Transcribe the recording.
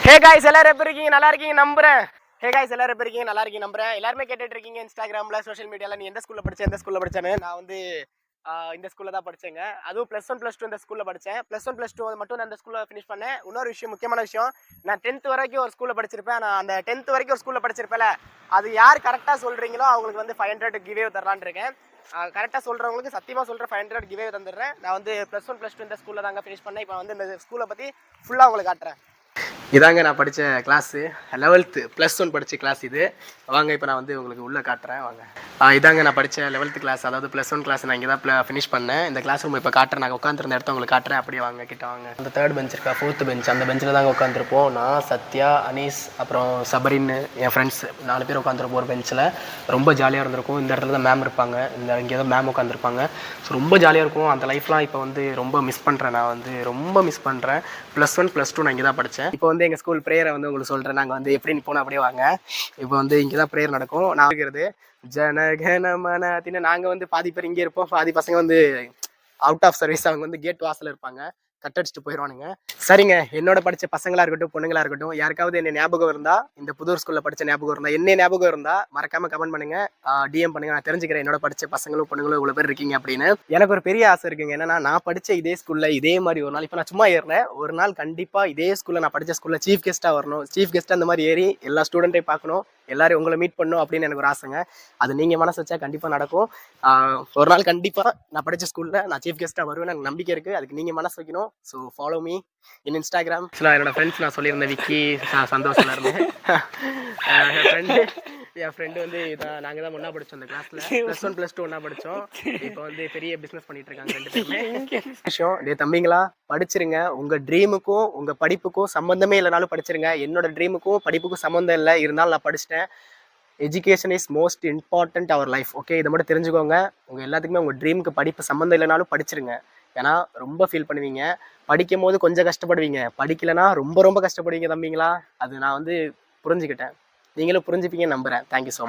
Hey guys எல்லாரும் எப்படி இருக்கீங்க? நல்லா இருக்கீங்க நம்புறேன். ஹே காய்ஸ் எல்லாரும் எப்படி இருக்கீங்க? நல்லா இருக்கீங்க நம்புறேன். எல்லாருமே கேட்டுட்டு இருக்கீங்க இன்ஸ்டாகிராமில் சோஷியல் மீடியாவில், நீ எந்த ஸ்கூலில் படித்தேன்னு. நான் வந்து இந்த ஸ்கூலில் தான் படித்தேங்க. அதுவும் +1 +2 இந்த ஸ்கூலில் படித்தேன். +1 +2 மட்டும் நான் இந்த ஸ்கூலில் ஃபினிஷ் பண்ணேன். இன்னொரு விஷயம், முக்கியமான விஷயம், நான் 10th வரைக்கும் ஒரு ஸ்கூலில் படிச்சிருப்பேன். நான் அந்த 10th வரைக்கும் ஒரு ஸ்கூலில் படிச்சிருப்பேன்ல, அது யார் கரெக்டாக சொல்கிறீங்களோ அவங்களுக்கு வந்து 500 கிவ்வே தரலான்னு இருக்கேன். கரெக்டாக சொல்கிறவங்களுக்கு சத்தியமாக சொல்கிறேன், 500 கிவ்வே தந்துடுறேன். நான் வந்து +1 +2 இந்த ஸ்கூலில் தாங்க ஃபினிஷ் பண்ணேன். இப்போ வந்து இந்த ஸ்கூலை பற்றி ஃபுல்லாக உங்களுக்கு காட்டுறேன். இதாங்க நான் படித்த கிளாஸு, 11th +1 படித்த கிளாஸ் இது. வாங்க இப்போ நான் வந்து உங்களுக்கு உள்ளே காட்டுறேன். வாங்க, இதாங்க நான் படித்த 11th கிளாஸ், அதாவது +1 கிளாஸ். நான் இங்கே தான் ஃபினிஷ் பண்ணேன். இந்த கிளாஸ் ரூம் இப்போ காட்டுறேன். நான் உட்காந்துருந்த இடத்த உங்களுக்கு காட்டுறேன். அப்படியே வாங்க, கிட்ட வாங்க. அந்த 3rd பெஞ்ச் இருக்கா, 4th பெஞ்ச், அந்த பெஞ்சில் தாங்க உட்காந்துருப்போம். நான், சத்யா, அனீஸ், அப்புறம் சபரின், என் ஃப்ரெண்ட்ஸ் 4 பேர் உட்காந்துருப்போம் ஒரு பெஞ்சில். ரொம்ப ஜாலியாக இருந்திருக்கும். இந்த இடத்துல தான் மேம் இருப்பாங்க, இங்கே தான் மேம் உட்காந்துருப்பாங்க. ஸோ ரொம்ப ஜாலியாக இருக்கும். அந்த லைஃப்லாம் இப்போ வந்து ரொம்ப மிஸ் பண்ணுறேன். நான் வந்து ரொம்ப மிஸ் பண்ணுறேன். +1 +2 நான் இங்கே தான் படித்தேன். இப்போ வந்து எங்கள் ஸ்கூல் ப்ரேயரை வந்து உங்களுக்கு சொல்கிறேன். நாங்கள் வந்து எப்படின்னு போனோம், அப்படியே வாங்க. இப்போ வந்து இங்கே தான் ப்ரேயர் நடக்கும். நான் இருக்கிறது ஜனகணமனத்தின்னு. நாங்கள் வந்து பாதி பேர் இங்கே இருப்போம், பாதி பசங்க வந்து அவுட் ஆஃப் சர்வீஸ். அவங்க வந்து கேட் வாசலில் இருப்பாங்க, கட்டடிச்சுட்டு போயிடுவானுங்க. சரிங்க, என்னோட படித்த பசங்களாக இருக்கட்டும், பொண்ணுங்களாக இருக்கட்டும், யாருக்காவது என்ன ஞாபகம் இருந்தால், இந்த புதூர் ஸ்கூலில் படித்த ஞாபகம் இருந்தால், என்ன ஞாபகம் இருந்தால் மறக்காமல் கமெண்ட் பண்ணுங்கள், டிஎம் பண்ணுங்கள். நான் தெரிஞ்சுக்கிறேன் என்னோட படித்த பசங்களும் பொண்ணுங்களும் இவ்வளோ பேர் இருக்கீங்க அப்படின்னு. எனக்கு ஒரு பெரிய ஆசை இருக்குங்க. என்னன்னா, நான் படித்த இதே ஸ்கூலில் இதே மாதிரி ஒரு நாள், இப்போ நான் சும்மா ஏறினேன், ஒரு நாள் கண்டிப்பாக இதே ஸ்கூலில், நான் படித்த ஸ்கூலில் சீஃப் கெஸ்ட்டாக வரணும். சீஃப் கெஸ்ட்டாக அந்த மாதிரி ஏறி எல்லா ஸ்டூடெண்ட்டையும் பார்க்கணும், எல்லாரும் உங்களை மீட் பண்ணணும் அப்படின்னு எனக்கு ஒரு ஆசைங்க. அது நீங்கள் மனசு வச்சா கண்டிப்பாக நடக்கும். ஒரு நாள் கண்டிப்பாக நான் படித்த ஸ்கூலில் நான் சீஃப் கெஸ்ட்டாக வருவேன், எனக்கு நம்பிக்கை இருக்குது. அதுக்கு நீங்கள் மனசு வைக்கணும். So follow me in Instagram. என்னோட ஃப்ரெண்ட்ஸ் நான் சொல்லியிருந்தேன், விக்கி, சந்தோஷம் இருந்தேன். என் ஃப்ரெண்டு வந்து இதான், நாங்கள் தான் ஒன்றா படித்தோம் அந்த கிளாஸில். +1 +2 ஒன்றா படித்தோம். இப்போ வந்து பெரிய பிஸ்னஸ் பண்ணிட்டு இருக்காங்க 2 பேருமே. விஷயம் டே தம்பிங்களா, படிச்சிருங்க. உங்கள் ட்ரீமுக்கும் உங்கள் படிப்புக்கும் சம்மந்தமே இல்லைனாலும் படிச்சிருங்க. என்னோட ட்ரீமுக்கும் படிப்புக்கும் சம்மந்தம் இல்லை, இருந்தாலும் நான் படிச்சிட்டேன். Education is most important our life. Okay, இதை மட்டும் தெரிஞ்சுக்கோங்க. உங்கள் எல்லாத்துக்குமே உங்கள் ட்ரீமுக்கு படிப்பு சம்மந்தம் இல்லைனாலும் படிச்சிருங்க. ஏன்னா ரொம்ப ஃபீல் பண்ணுவீங்க. படிக்கும் போது கொஞ்சம் கஷ்டப்படுவீங்க, படிக்கலைன்னா ரொம்ப ரொம்ப கஷ்டப்படுவீங்க தம்பிங்களா. அது நான் வந்து புரிஞ்சுக்கிட்டேன். நீங்களும் புரிஞ்சுப்பீங்கன்னு நம்புகிறேன். Thank you so much.